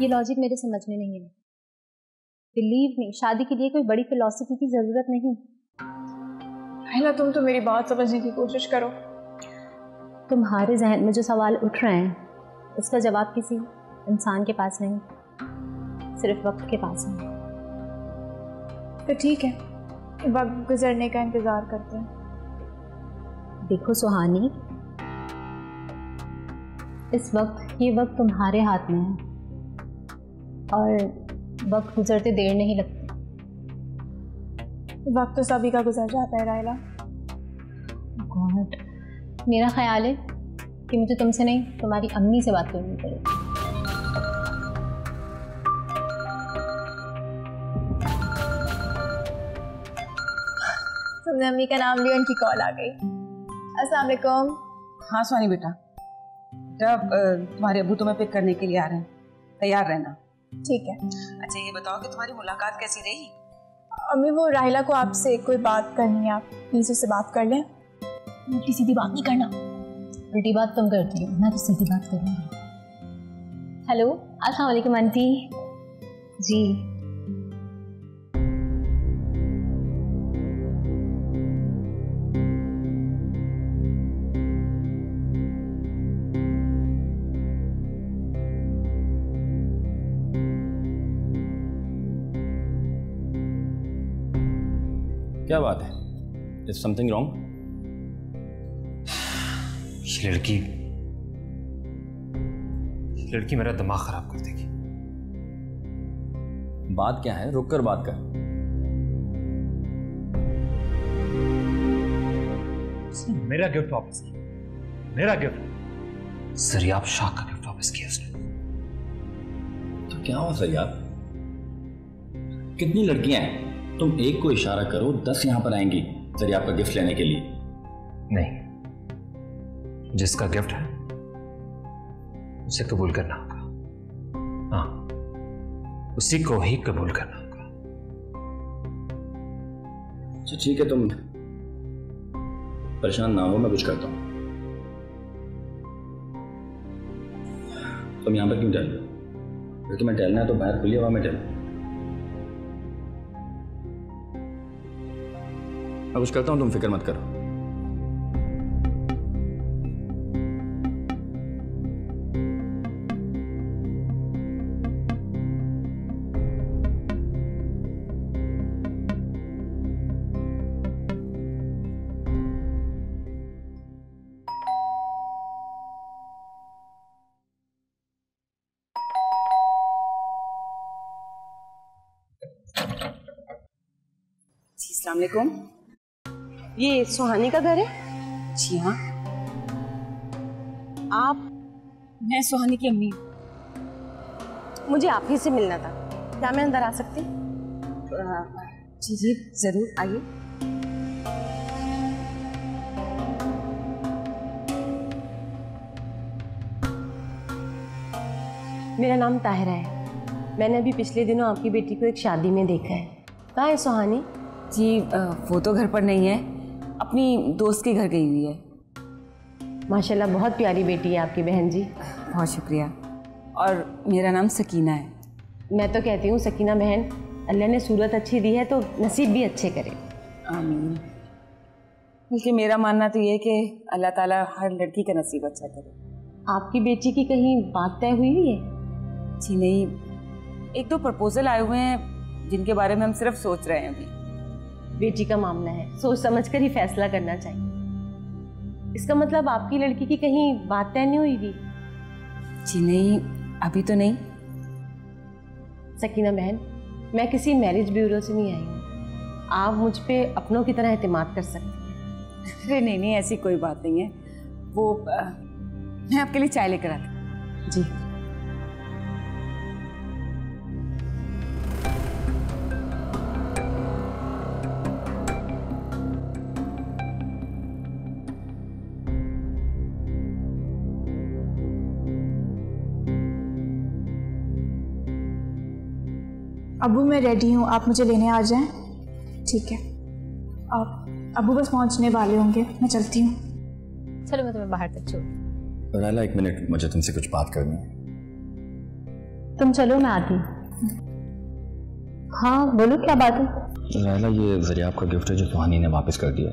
ये लॉजिक मेरे समझ में नहीं है। बिलीव मी, शादी के लिए कोई बड़ी फिलॉसफी की जरूरत नहीं। राहिला, तुम तो मेरी बात समझने की कोशिश करो। तुम्हारे जहन में जो सवाल उठ रहे हैं उसका जवाब किसी इंसान के पास नहीं, सिर्फ वक्त के पास है। तो ठीक है, वक्त गुजरने का इंतजार करते हैं। देखो सुहानी, इस वक्त ये वक्त तुम्हारे हाथ में है और वक्त गुजरते देर नहीं लगती। वक्त तो सभी का गुजर जाता है राहिला। गॉड, मेरा ख्याल है कि मुझे तुमसे नहीं तुम्हारी अम्मी से बात करनी पड़ेगी। तुमने अम्मी का नाम लिया, उनकी कॉल आ गई। अस्सलाम वालेकुम। हाँ सोनी बेटा, जब तुम्हारे अब्बू तुम्हें पिक करने के लिए आ रहे हैं, तैयार रहना। ठीक है। अच्छा ये बताओ कि तुम्हारी मुलाकात कैसी रही? अम्मी, वो राहिला को आपसे कोई बात करनी है, आप प्लीज उससे बात कर लें। उल्टी सीधी बात नहीं करना। उल्टी बात तुम करती हो, मैं तो सीधी बात करूँगी। हेलो, अस्सलाम वालेकुम आंटी जी। क्या बात है? Is something wrong? ये लड़की मेरा दिमाग खराब कर देगी। बात क्या है? रुक कर बात कर। उसने मेरा गिफ्ट वापस किया, मेरा गिफ्ट, जरियाब शाह का गिफ्ट वापस किया उसने। तो क्या हुआ सयाब? कितनी लड़कियां हैं? तुम एक को इशारा करो 10 यहां पर आएंगी जरियाब का गिफ्ट लेने के लिए। नहीं, जिसका गिफ्ट है उसे कबूल करना होगा। हाँ, उसी को ही कबूल करना होगा। अच्छा ठीक है, तुम परेशान ना हो, मैं कुछ करता हूं। तुम यहां पर क्यों टहल रहे हो? अगर तुम्हें टहलना है तो बाहर खुली हवा में टहलो। मैं कुछ करता हूं, तुम फिक्र मत करो। अस्सलाम वालेकुम। ये सुहानी का घर है? जी हाँ। आप? मैं सुहानी की अम्मी। मुझे आप ही से मिलना था, क्या मैं अंदर आ सकती? जी जी जरूर आइए। मेरा नाम ताहिरा है। मैंने अभी पिछले दिनों आपकी बेटी को एक शादी में देखा है। कहाँ है सुहानी? जी वो तो घर पर नहीं है, अपनी दोस्त के घर गई हुई है। माशाल्लाह, बहुत प्यारी बेटी है आपकी बहन जी। बहुत शुक्रिया। और मेरा नाम सकीना है। मैं तो कहती हूँ सकीना बहन, अल्लाह ने सूरत अच्छी दी है तो नसीब भी अच्छे करे। आमीन। बल्कि मेरा मानना तो ये है कि अल्लाह ताला हर लड़की का नसीब अच्छा करे। आपकी बेटी की कहीं बात तय हुई है? जी नहीं, एक दो प्रपोजल आए हुए हैं जिनके बारे में हम सिर्फ सोच रहे हैं अभी। बेटी का मामला है, सोच समझ कर ही फैसला करना चाहिए। इसका मतलब आपकी लड़की की कहीं बात तय नहीं हुई थी? जी नहीं, अभी तो नहीं। सकीना बहन, मैं किसी मैरिज ब्यूरो से नहीं आई हूँ, आप मुझ पे अपनों की तरह एतमाद कर सकती हैं। अरे नहीं नहीं, ऐसी कोई बात नहीं है। वो मैं आपके लिए चाय लेकर आती। जी। अब्बू मैं रेडी हूँ, आप मुझे लेने आ जाएं। ठीक है, आप अब्बू बस पहुँचने वाले होंगे, मैं चलती हूँ। चलो मैं तुम्हें बाहर तक छोड़। राहिला एक मिनट, मुझे तुमसे कुछ बात करनी है। तुम चलो, मैं आती। हाँ बोलो, क्या बात है? लैला, ये ज़रिया आपका गिफ्ट है जो सुहानी ने वापस कर दिया।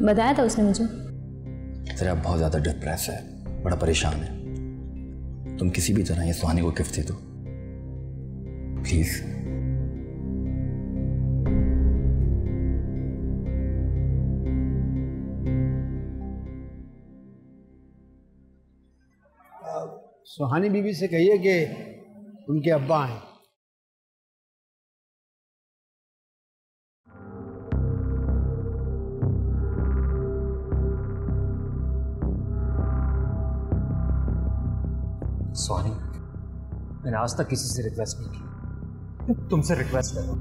बताया था उसने मुझे। ज़रिया बहुत ज़्यादा डिप्रेस है, बड़ा परेशान है। तुम किसी भी तरह ये सुहानी को गिफ्ट दे दो प्लीज। सुहानी बीबी से कहिए कि उनके अब्बा हैं। सुहानी, मैंने आज तक किसी से रिक्वेस्ट नहीं की, तुमसे रिक्वेस्ट कर रहा हूं।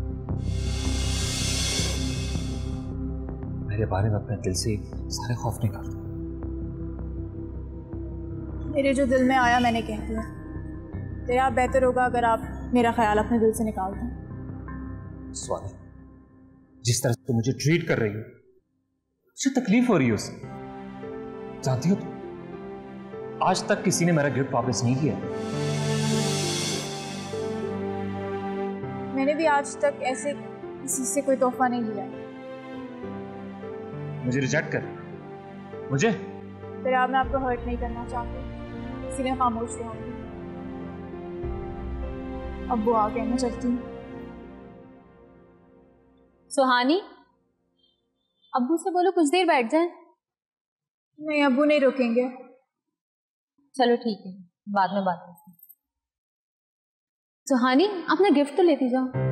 मेरे बारे में अपने दिल से सारे खौफ निकाल दो। मेरे जो दिल में आया मैंने कह दिया। तेरा बेहतर होगा अगर आप मेरा ख्याल अपने दिल से निकाल दें। सुहानी, जिस तरह से तुम मुझे ट्रीट कर रही हो, मुझे तकलीफ हो रही है उससे। जानती हो तुम, आज तक किसी ने मेरा गिफ्ट वापस नहीं किया। मैंने भी आज तक ऐसे किसी से कोई तोहफा नहीं लिया। मुझे रिजेक्ट कर, मुझे फिर आप, मैं आपको हर्ट नहीं करना चाहती, इसलिए खामोश रहूंगी। अब वो आ गए, मैं चलती हूँ। सुहानी, अब्बू से बोलो कुछ देर बैठ जाए। नहीं, अब्बू नहीं रुकेंगे। चलो ठीक है, बाद में बात करते हैं। सुहानी, अपना गिफ्ट तो लेती जाओ।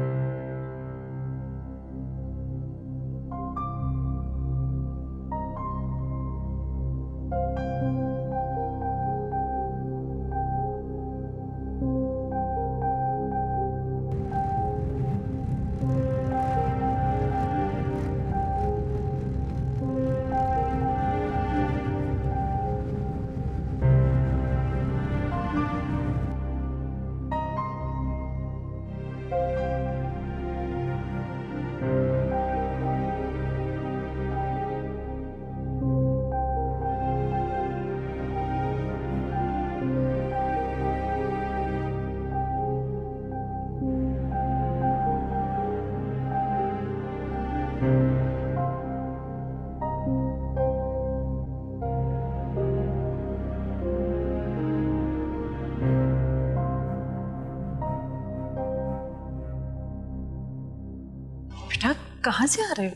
बेटा, कहाँ से आ रहे हो?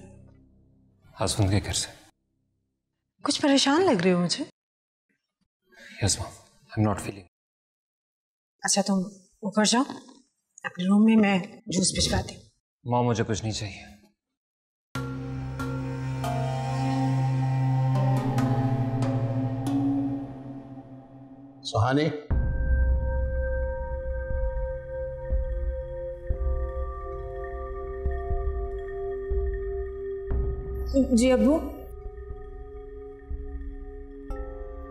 हस्बैंड के घर से। कुछ परेशान लग रहे हो मुझे। Yes mom, I am not feeling. अच्छा, तुम ऊपर जाओ अपने रूम में, मैं जूस भिजवाती हूँ। मॉम, मुझे कुछ नहीं चाहिए। सुहानी, जी अब्बू।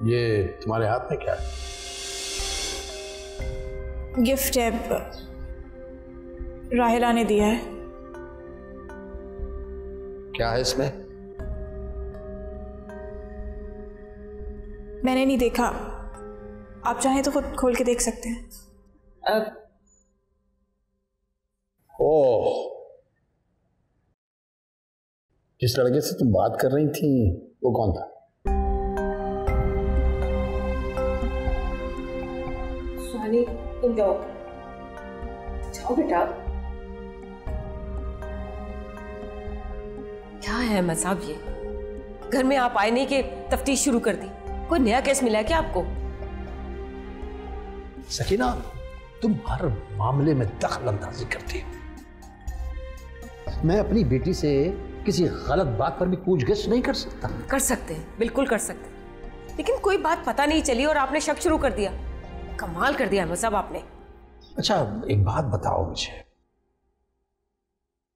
ये तुम्हारे हाथ में क्या है? गिफ्ट है, राहिला ने दिया है। क्या है इसमें? मैंने नहीं देखा, आप चाहें तो खुद खोल के देख सकते हैं। ओह, जिस लड़के से तुम बात कर रही थी वो कौन था? सुहानी, तुम जाओ, जाओ बेटा। क्या है अहमद साहब, ये घर में आप आए नहीं कि तफ्तीश शुरू कर दी? कोई नया केस मिला है क्या आपको? सकीना, तुम हर मामले में दखल अंदाजी करती हो। मैं अपनी बेटी से किसी गलत बात पर भी पूछगिछ नहीं कर सकता? कर सकते हैं, बिल्कुल कर सकते हैं, लेकिन कोई बात पता नहीं चली और आपने शक शुरू कर दिया। कमाल कर दिया अहमद साहब आपने। अच्छा, एक बात बताओ मुझे,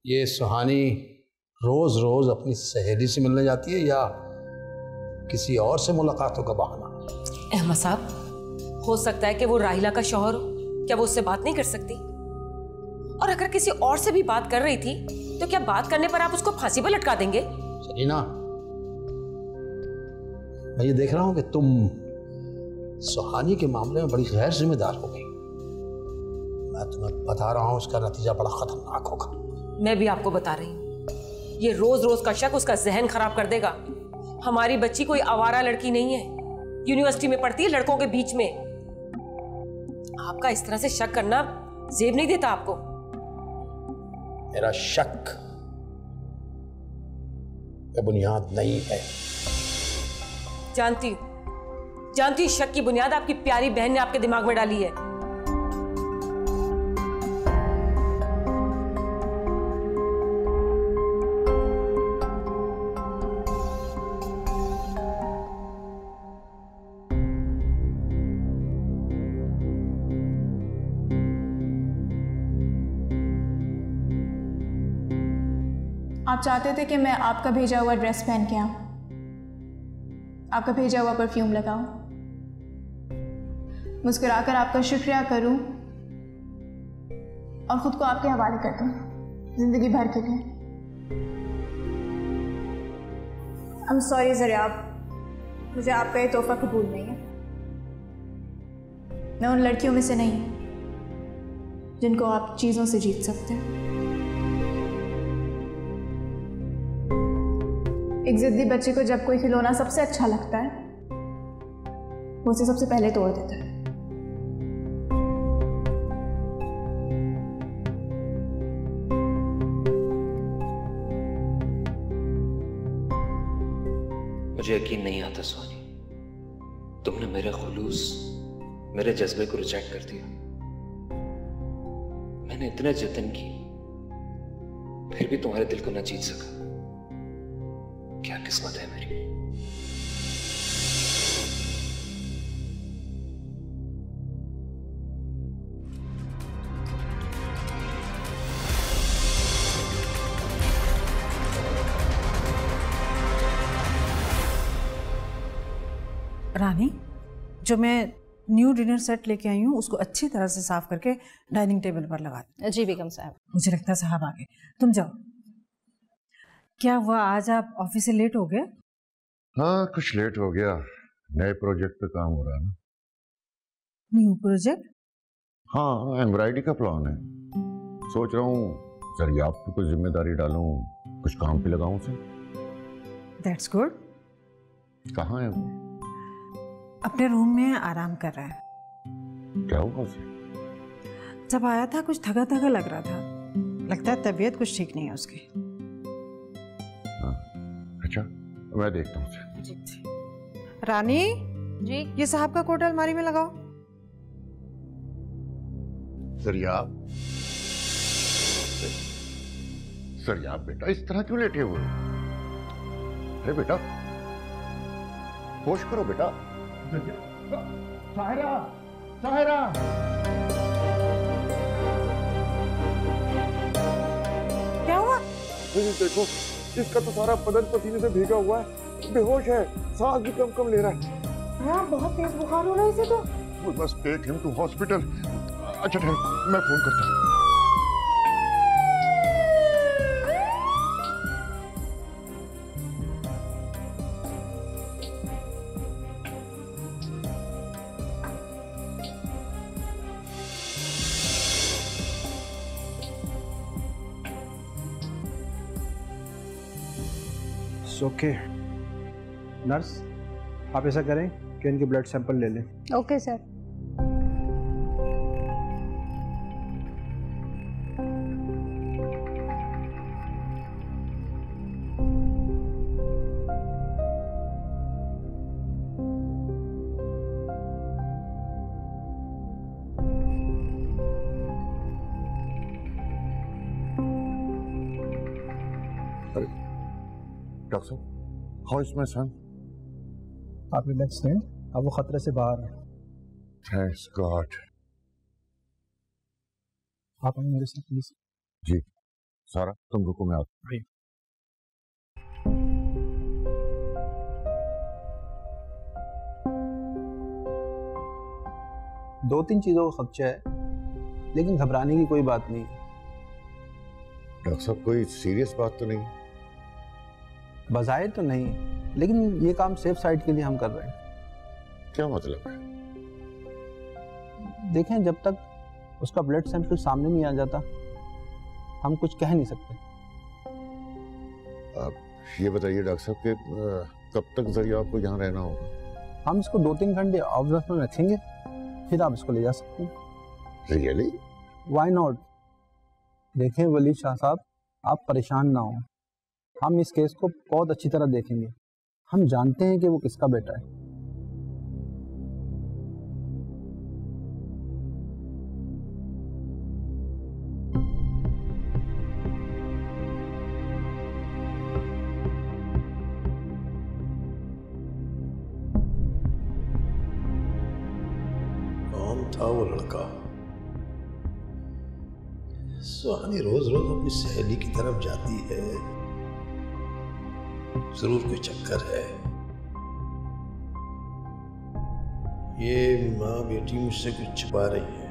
ये सुहानी रोज रोज अपनी सहेली से मिलने जाती है या किसी और से मुलाकातों का बहाना? अहमद साहब, हो सकता है कि वो राहिला का शौहर हो, क्या वो उससे बात नहीं कर सकती? और अगर किसी और से भी बात कर रही थी तो क्या बात करने पर आप उसको फांसी पर लटका देंगे? सकीना, मैं ये देख रहा हूं कि तुम सुहानी के मामले में बड़ी गैर जिम्मेदार हो गई। तुम्हें बता रहा हूँ, उसका नतीजा बड़ा खतरनाक होगा। मैं भी आपको बता रही हूँ, ये रोज रोज का शक उसका जहन खराब कर देगा। हमारी बच्ची कोई आवारा लड़की नहीं है, यूनिवर्सिटी में पढ़ती है लड़कों के बीच में। आपका इस तरह से शक करना जेब नहीं देता आपको। मेरा शक ये बुनियाद नहीं है। जानती हूँ शक की बुनियाद आपकी प्यारी बहन ने आपके दिमाग में डाली है। आप चाहते थे कि मैं आपका भेजा हुआ ड्रेस पहन के आऊं, आपका भेजा हुआ परफ्यूम लगाऊं, मुस्कुराकर आपका शुक्रिया करूं और खुद को आपके हवाले कर दूं जिंदगी भर के लिए। आई एम सॉरी ज़रियाब, मुझे आपका ये तोहफा कबूल नहीं है। मैं उन लड़कियों में से नहीं हूं जिनको आप चीज़ों से जीत सकते हैं। एक जिद्दी बच्चे को जब कोई खिलौना सबसे अच्छा लगता है, वो उसे सबसे पहले तोड़ देता है। मुझे यकीन नहीं आता सोनी, तुमने मेरे खुलूस, मेरे जज्बे को रिजेक्ट कर दिया। मैंने इतने जतन की, फिर भी तुम्हारे दिल को न जीत सका। क्या किस्मत है मेरी। रानी, जो मैं न्यू डिनर सेट लेके आई हूँ उसको अच्छी तरह से साफ करके डाइनिंग टेबल पर लगा दो। जी बेगम साहब। मुझे लगता है साहब आ गए, तुम जाओ। क्या हुआ, आज आप ऑफिस से लेट हो गए? हाँ, कुछ लेट हो गया। नए प्रोजेक्ट पे काम हो रहा है ना। New project? हाँ, एम्ब्रॉयडरी का प्लान है। सोच रहा हूँ जरिया आप पे कुछ जिम्मेदारी डालूं, कुछ काम पे लगाऊं उसे। That's good. कहाँ है वो? अपने रूम में आराम कर रहा है। क्या हुआ उसे? जब आया था कुछ थका थका लग रहा था, लगता है तबीयत कुछ ठीक नहीं है उसकी। अच्छा, मैं देखता हूँ उसे। रानी जी, ये साहब का कोट अलमारी में लगाओ। सरियाब बेटा, इस तरह क्यों लेटे हुए? अरे बेटा, होश करो बेटा। साहिरा, साहिरा। क्या हुआ? देखो, इसका तो सारा बदन पसीने से भीगा हुआ है, बेहोश है, सांस भी कम कम ले रहा है। हाँ, बहुत तेज बुखार हो रहा है इसे तो। We must take him to hospital. अच्छा ठहरो, मैं फोन करता हूँ। ओके नर्स, आप ऐसा करें कि इनके ब्लड सैंपल ले लें। Okay sir. डॉक्टर साहब, हाउ इज माय सन? आप रिलैक्स रहें, अब वो खतरे से बाहर है। Thanks God. आप मेरे साथ प्लीज। जी सारा, तुम रुको, मैं आता हूँ। 2-3 चीजों का खदशा है, लेकिन घबराने की कोई बात नहीं। डॉक्टर साहब, कोई सीरियस बात तो नहीं? बज़ाहिर तो नहीं, लेकिन ये काम सेफ साइड के लिए हम कर रहे हैं। क्या मतलब है? देखें, जब तक उसका ब्लड सैंपल सामने नहीं आ जाता, हम कुछ कह नहीं सकते। आप ये बताइए डॉक्टर साहब कि कब तक जरिया आपको यहाँ रहना होगा? हम इसको 2-3 घंटे ऑब्जर्व में रखेंगे, फिर आप इसको ले जा सकते हैं। रियली? Why not? देखें वली शाह साहब, आप परेशान ना हो, हम इस केस को बहुत अच्छी तरह देखेंगे। हम जानते हैं कि वो किसका बेटा है। कौन था वो लड़का? सुहानी रोज रोज अपनी सहेली की तरफ जाती है, जरूर कोई चक्कर है। ये माँ बेटी मुझसे कुछ छुपा रही है।